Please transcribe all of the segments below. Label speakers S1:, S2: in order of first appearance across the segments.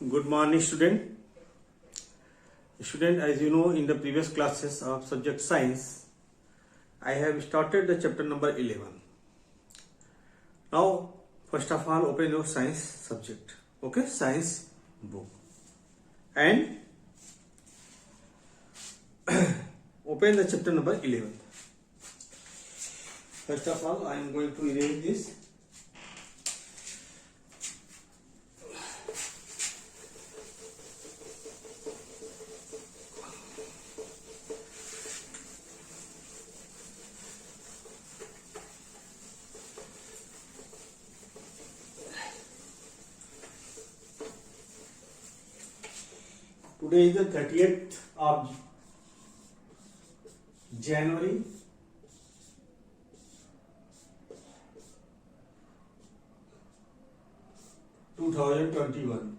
S1: Good morning, student. As you know, in the previous classes of subject science, I have started the chapter number 11. Now, first of all, open your science subject. Okay, science book. And open the chapter number 11. First of all, I am going to erase this. Today is the 30th of January 2021.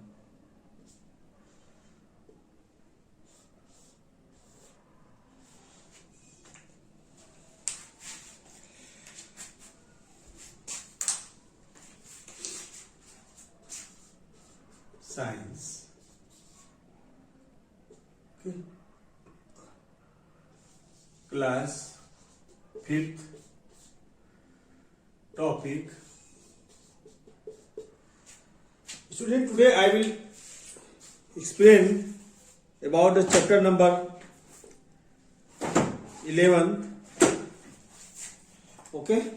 S1: Science. Okay. Class 5th. Topic. Student, today I will explain about the chapter number 11. Okay.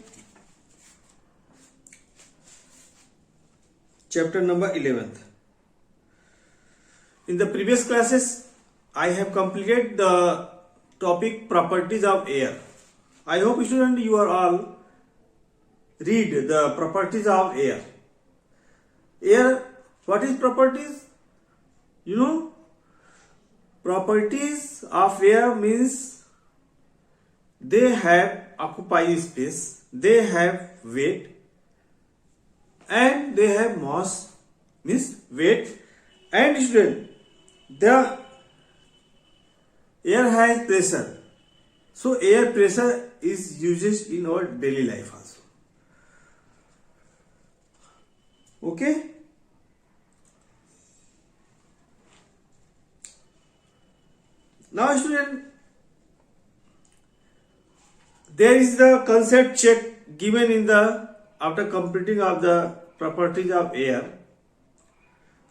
S1: Chapter number 11. In the previous classes, I have completed the topic properties of air. I hope, student, you are all read the properties of air. Air, what is properties? You know, properties of air means they have occupy space, they have weight, and they have mass, means weight, and student, the air has pressure. So air pressure is used in our daily life also. Okay. Now student, there is the concept check given in the after completing of the properties of air.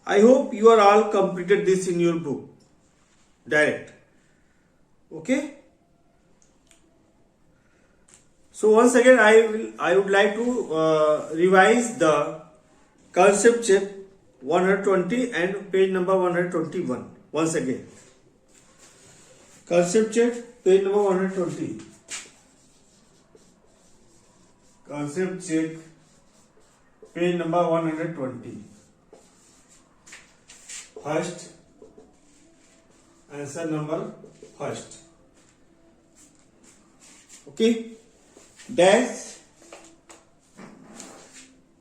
S1: I hope you are all completed this in your book direct. Okay. So once again I would like to revise the concept check 120 and page number 121 once again. Concept check page number 120. Concept check page number 120. First, answer number first. Okay. Dash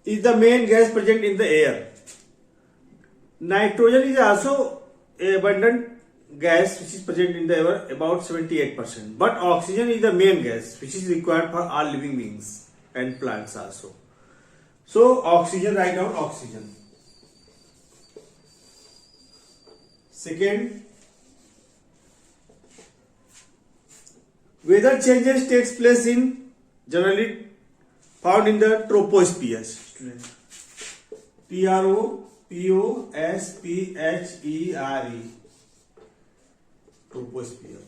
S1: is the main gas present in the air. Nitrogen is also abundant gas which is present in the air, about 78%. But oxygen is the main gas which is required for all living beings and plants also. So oxygen, write down oxygen. Second, weather changes takes place in generally found in the troposphere. Troposphere. Troposphere.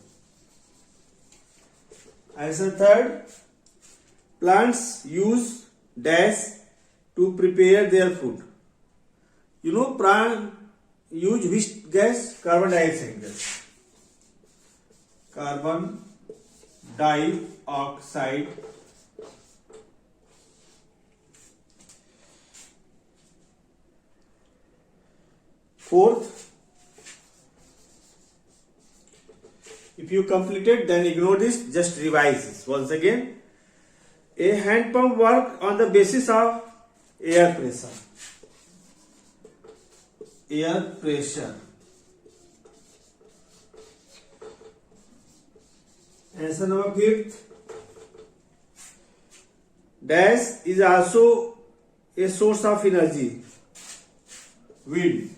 S1: Answer third. Plants use dash to prepare their food. You know, plant use which gas? Carbon dioxide gas. Carbon dioxide. Fourth, if you completed, then ignore this, just revise this once again. A hand pump work on the basis of air pressure. Air pressure. Answer number fifth. Dash is also a source of energy. Wind.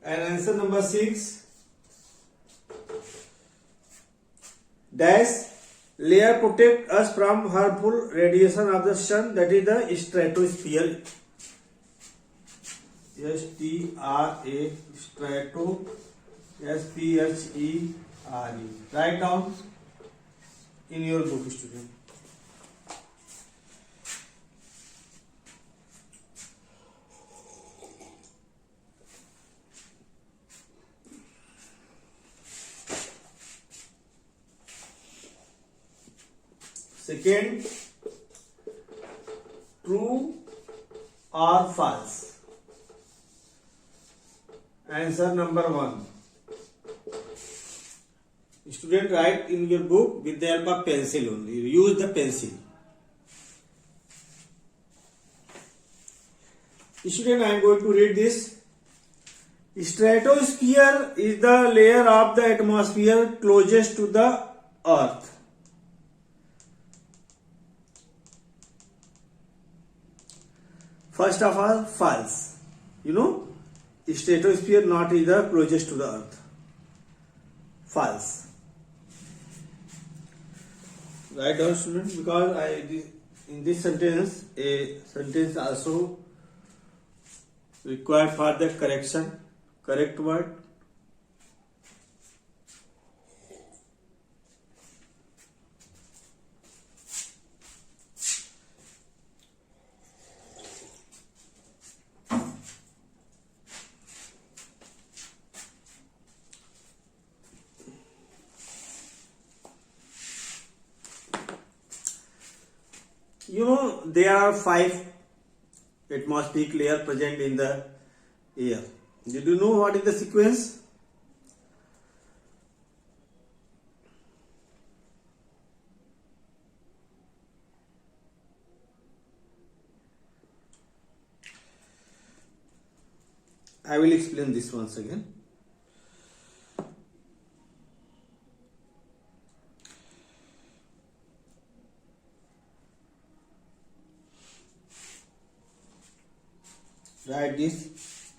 S1: And answer number 6, dash layer protect us from harmful radiation of the sun, that is the stratosphere. S-T-R-A, strato, S-P-H-E-R-E. Write down in your book, student. Second, true or false? Answer number 1. Student, write in your book with the help of pencil only. Use the pencil. Student, I am going to read this. Stratosphere is the layer of the atmosphere closest to the earth. First of all, false. Stratosphere not is the closest to the earth. False. Write down, student, because in this sentence, a sentence also required for the correction. Correct word. There are 5 atmospheric layers present in the air. Did you know what is the sequence? I will explain this once again. Write this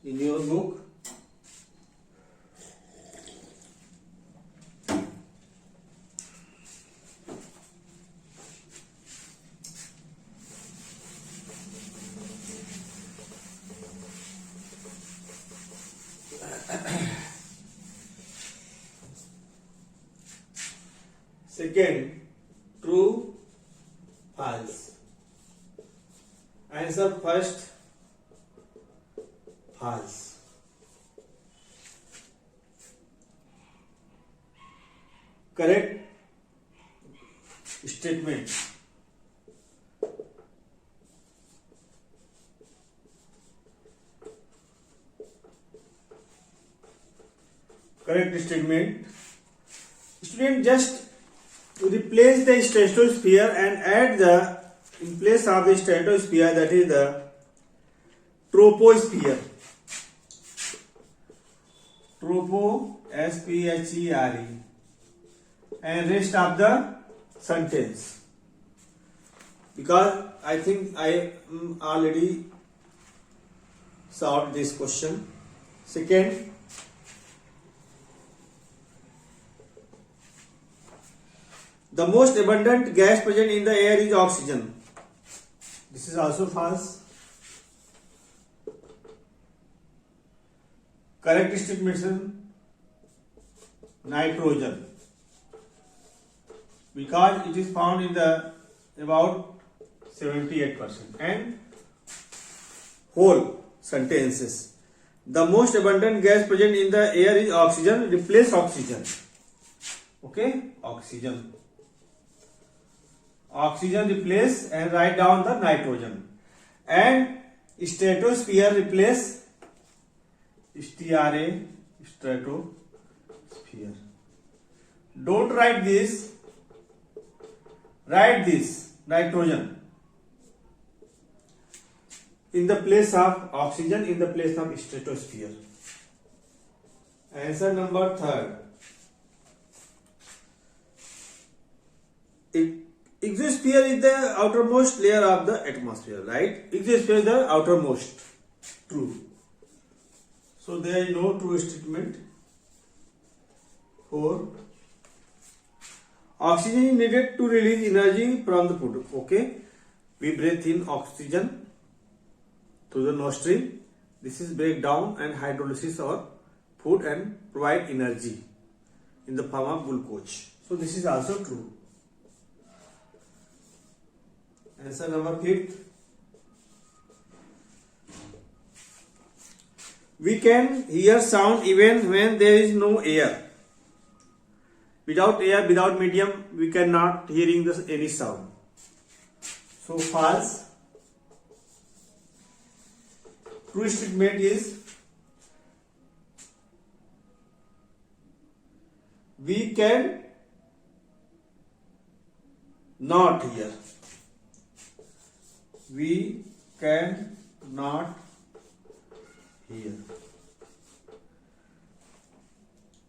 S1: in your book. Second, true, false. Answer first, false. Correct statement. Correct statement. Student, just replace the stratosphere and add the, in place of the stratosphere, that is the troposphere. Tropo, S-P-H-E-R-E, and rest of the sentence, because I think I already solved this question. Second, the most abundant gas present in the air is oxygen. This is also false. Correct statement, nitrogen, because it is found in the about 78%. And whole sentences. The most abundant gas present in the air is oxygen. Replace oxygen. Okay, oxygen. Oxygen replace and write down the nitrogen. And stratosphere replace STRA, stratosphere. Don't write this. Write this, nitrogen, in the place of oxygen, in the place of stratosphere. Answer number 3. Exosphere is the outermost layer of the atmosphere, right? Exosphere is the outermost. True. So there is no true statement. 4. Oxygen is needed to release energy from the food. Okay, we breathe in oxygen through the nostril. This is breakdown and hydrolysis of food and provide energy in the form of glucose. So this is also true. Answer number 5. We can hear sound even when there is no air. Without air, without medium, we cannot hearing any sound. So false. True statement is we can not hear. We can not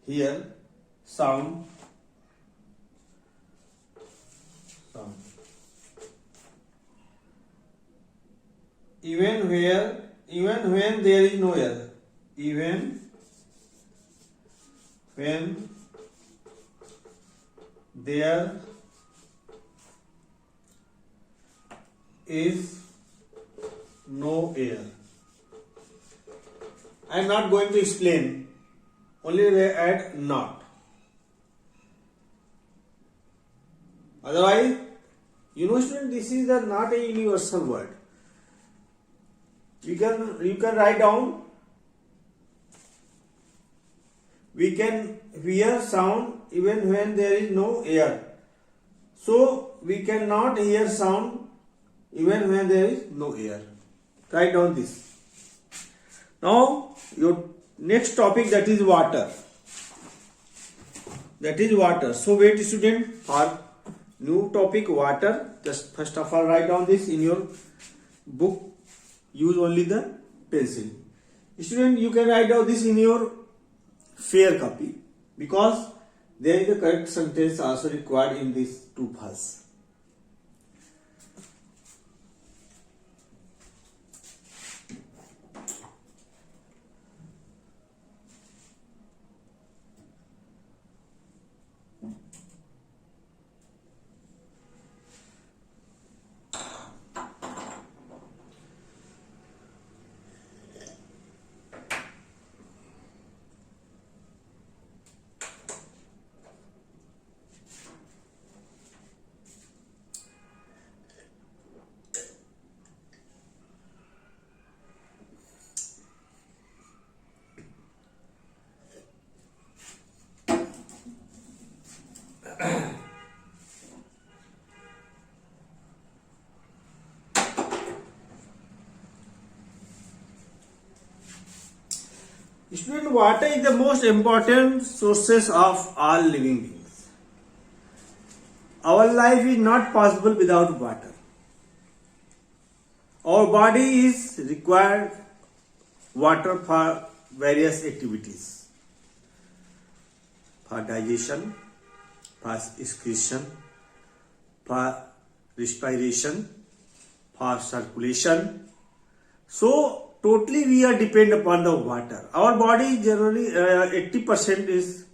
S1: hear sound. Even when there is no air. Even when there is no air. I am not going to explain. Only they add not. Otherwise, student, this is not a universal word. You can write down. We can hear sound even when there is no air. So we cannot hear sound even when there is no air. Write down this. Now your next topic, that is water. So wait student for new topic water. Just first of all write down this in your book. Use only the pencil. Student, you can write down this in your fair copy because there is a correct sentence also required in this two parts. Student, water is the most important sources of all living beings. Our life is not possible without water. Our body is required water for various activities. For digestion, for excretion, for respiration, for circulation. So totally we are dependent upon the water. Our body generally 80% is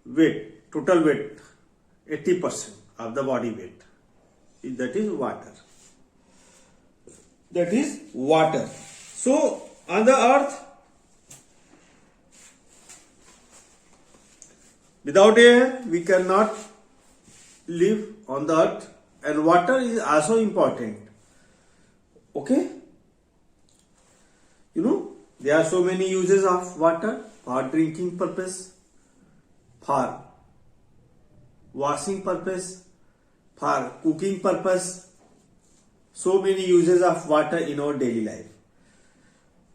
S1: weight, total weight, 80% of the body weight. That is water. So on the earth, without air we cannot live on the earth, and water is also important. Okay? There are so many uses of water: for drinking purpose, for washing purpose, for cooking purpose. So many uses of water in our daily life.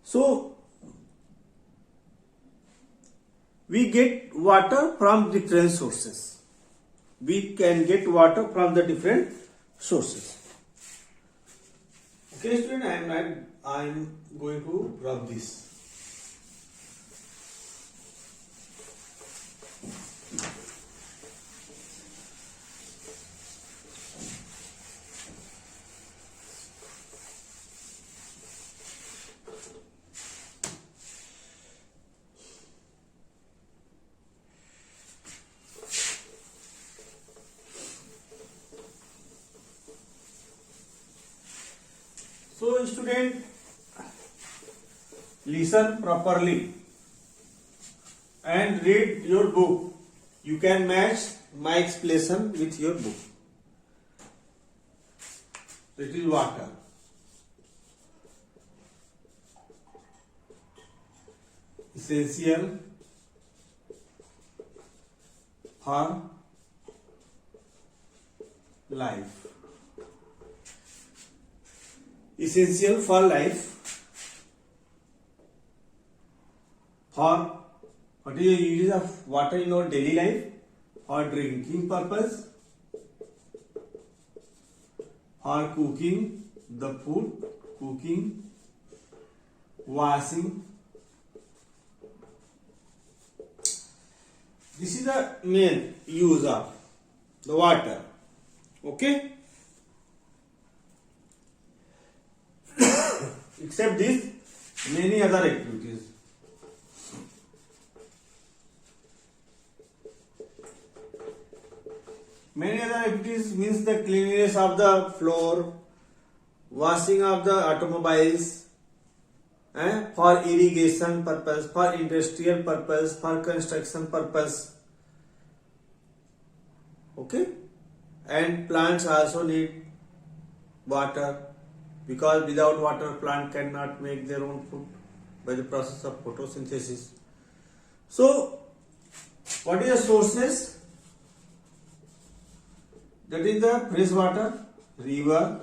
S1: So we get water from different sources. We can get water from the different sources. Okay, student, I am going to rub this. student, listen properly and read your book. You can match my explanation with your book. It is water. Essential for life. Essential for life. For what is the use of water in our daily life? For drinking purpose, for cooking the food, cooking, washing. This is the main use of the water. Okay? Except this, many other activities. Many other activities means the cleanliness of the floor, washing of the automobiles, for irrigation purpose, for industrial purpose, for construction purpose. Okay? And plants also need water, because without water plant cannot make their own food by the process of photosynthesis. So, what is the sources? That is the fresh water, river,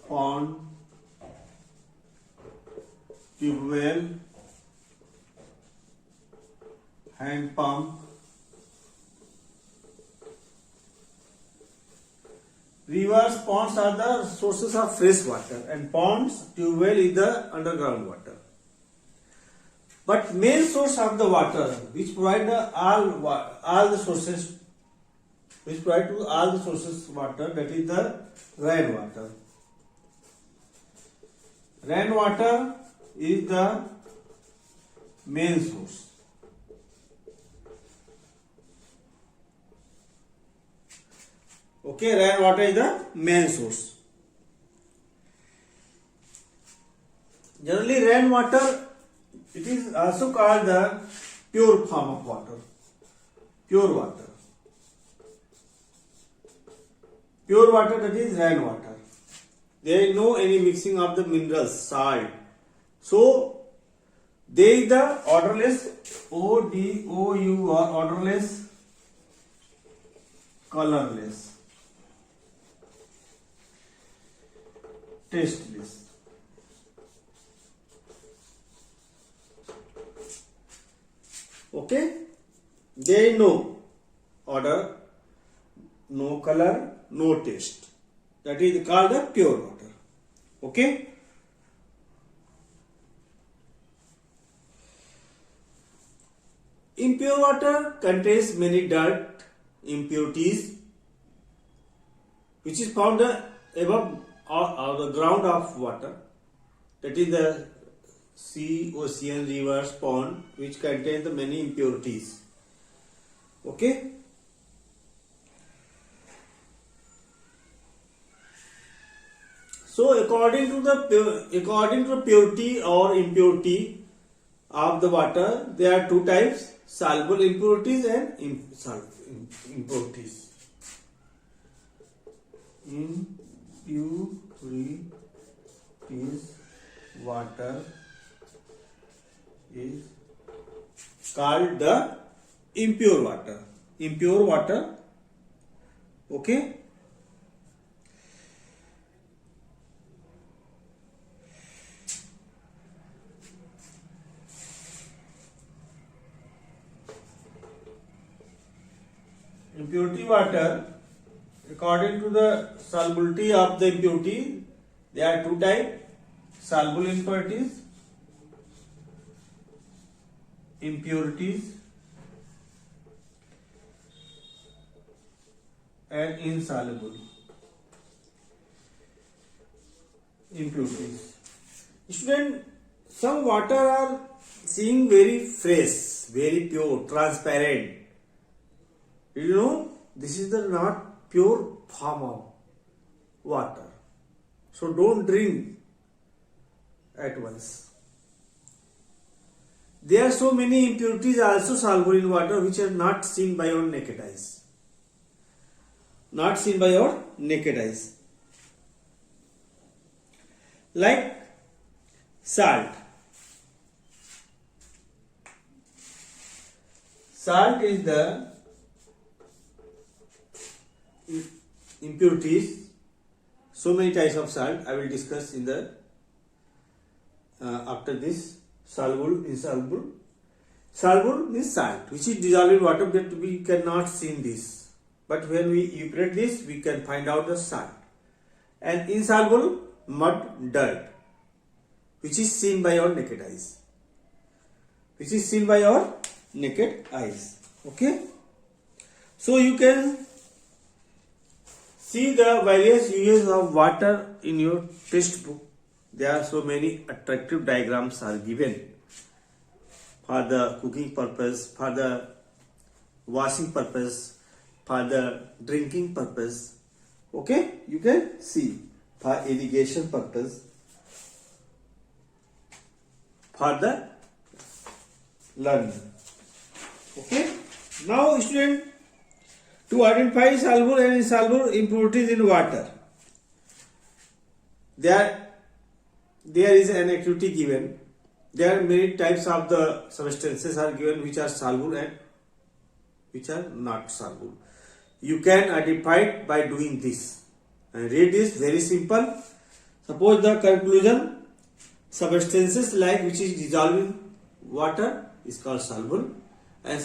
S1: pond, tube well, hand pump. Rivers, ponds are the sources of fresh water, and ponds, tube well is the underground water. But main source of the water, which provide all the sources, which provide to all the sources water, that is the rainwater. Rainwater is the main source. Okay, rainwater is the main source. Generally, rainwater, it is also called the pure form of water. Pure water. Pure water, that is rainwater. There is no any mixing of the minerals, salt. So, there is the odorless, ODOU, or odorless, colorless, tasteless. Okay? There is no odor, no color, no taste. That is called the pure water. Okay? Impure water contains many dirt, impurities, which is found above the ground of water. That is the sea, ocean, rivers, pond, which contain the many impurities. Okay? So according to the purity or impurity of the water, there are two types: soluble impurities and insoluble impurities. Impurities water is called the impure water. Impure water. Okay. Impurity water, according to the solubility of the impurity, there are two types: soluble impurities, and insoluble impurities. Student, some water are seeing very fresh, very pure, transparent. You know, this is the not pure form of water. So don't drink at once. There are so many impurities also soluble in water which are not seen by your naked eyes. Not seen by your naked eyes. Like salt. Salt is the impurities. So many types of salt I will discuss in the after this. Soluble, insoluble. Soluble means salt, which is dissolved in water, that we cannot see this. But when we evaporate this, we can find out the salt. And insoluble, mud, dirt, which is seen by our naked eyes. Which is seen by our naked eyes. Okay? So you can see the various uses of water in your textbook. There are so many attractive diagrams are given for the cooking purpose, for the washing purpose, for the drinking purpose. Okay, you can see for irrigation purpose, for the learning. Okay, now student, to identify soluble and insoluble impurities in water, there is an activity given. There are many types of the substances are given which are soluble and which are not soluble. You can identify it by doing this. And read this, very simple. Suppose the conclusion, substances like which is dissolved in water is called soluble, and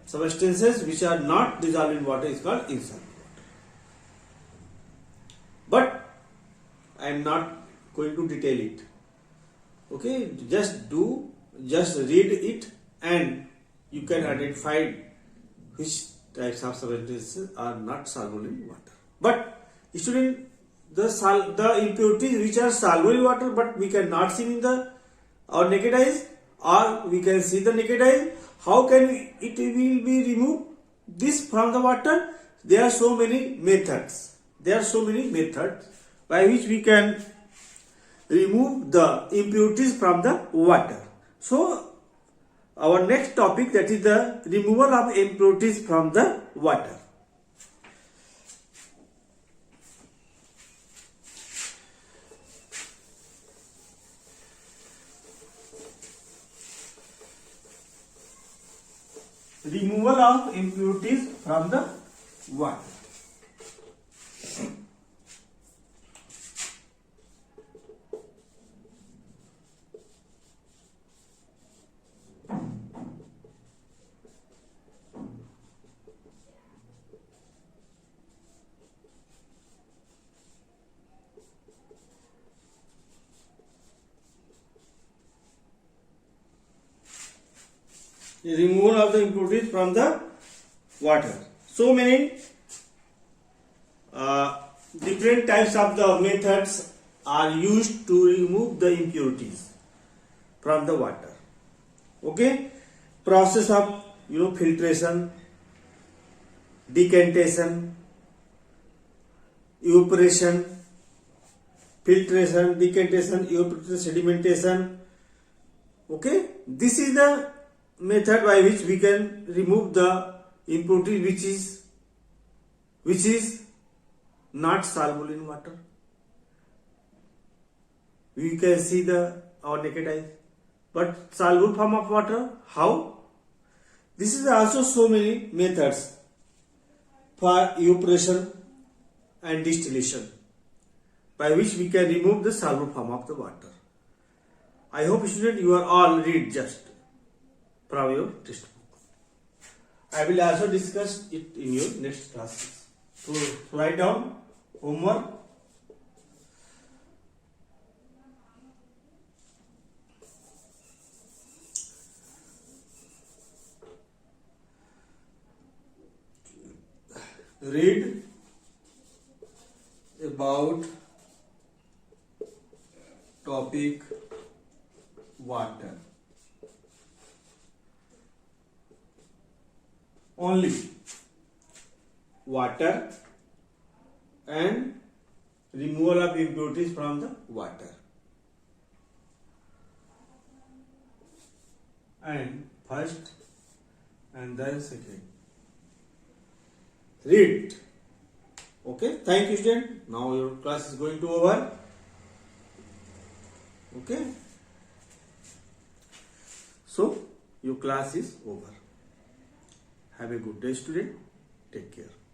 S1: substances which are not dissolved in water is called insoluble. But I am not going to detail it. Okay, just read it and you can identify which types of substances are not soluble in water. But student, the impurities which are soluble in water but we cannot see in our naked eyes, or we can see the naked eyes, how can it will be removed this from the water? There are so many methods. By which we can remove the impurities from the water. So our next topic, that is the removal of impurities from the water. Removal of impurities from the water. Removal of the impurities from the water. So many different types of the methods are used to remove the impurities from the water. Okay, process of filtration, decantation, evaporation, filtration, decantation, evaporation, sedimentation. Okay, this is the method by which we can remove the impurity which is not soluble in water. We can see our naked eyes, but soluble form of water, how? This is also so many methods for evaporation and distillation by which we can remove the soluble form of the water. I hope student you are all read just from your textbook. I will also discuss it in your next classes. So write down homework. Read about topic water. Only water, and removal of impurities from the water. And first and then second. Read. Okay, thank you student. Now your class is going to over. Okay. So your class is over. Have a good day student. Take care.